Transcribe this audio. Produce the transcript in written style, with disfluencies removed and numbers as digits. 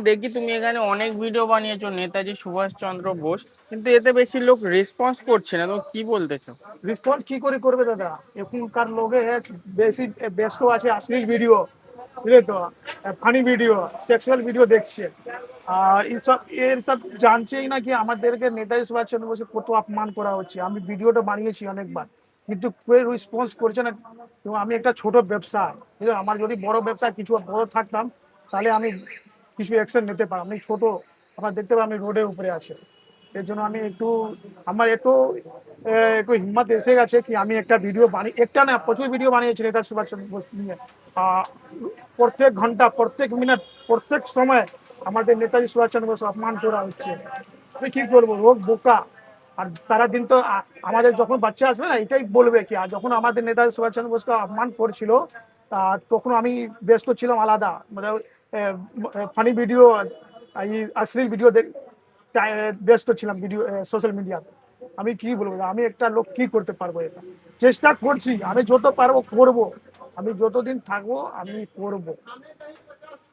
দেখি তুমি এখানে অনেক ভিডিও বানিয়েছো নেতাজি সুভাষচন্দ্র বোস, কিন্তু এতে বেশি লোক রেসপন্স করছে না, তুমি কি বলতেছো? রেসপন্স কি করে করবে দাদা? এখনকার লোকে বেশি ব্যস্ত আছে অশ্লীল ভিডিও, বুঝলে তো, ফানি ভিডিও, সেক্সুয়াল ভিডিও দেখছে। আর এইসব এর সব জানছেই না কি আমাদেরকে নেতাজি সুভাষচন্দ্র বোসের কত অপমান করা হচ্ছে। আমি ভিডিওটা বানিয়েছি অনেকবার, কিন্তু কেউ রেসপন্স করছে না। এবং আমি একটা ছোট ব্যবসা, বুঝলে, আমার যদি বড় ব্যবসা কিছু বড় থাকতাম তাহলে আমি কিছু অ্যাকশন নিতে পারতাম। আমি ছোট, আমার দেখতে পাবো আমি রোডের উপরে আছে। এর জন্য আমি একটু, আমার একটু হিম্মত এসে গেছে কি আমি একটা ভিডিও বানিয়ে, একটা না প্রচুর ভিডিও বানিয়েছি নেতাজি সুভাষচন্দ্র বোস নিয়ে। আহ, প্রত্যেক ঘন্টা, প্রত্যেক মিনিট, প্রত্যেক সময় আমাদের নেতাজি সুভাষচন্দ্র বোস অপমান করা হচ্ছে। আমি কি করবো, লোক বোকা। আর সারাদিন তো আমাদের যখন বাচ্চা আসবে না এটাই বলবে কি, আর যখন আমাদের নেতাজি সুভাষচন্দ্র বোসকে অপমান করছিল তখন আমি ব্যস্ত ছিলাম আলাদা, মানে ফানি ভিডিও, এই অশ্লীল ভিডিও ব্যস্ত ছিলাম ভিডিও সোশ্যাল মিডিয়াতে। আমি কি বলবো, আমি একটা লোক কি করতে পারবো? এটা চেষ্টা করছি, আমি যত পারবো করব, আমি যতদিন থাকবো আমি করব।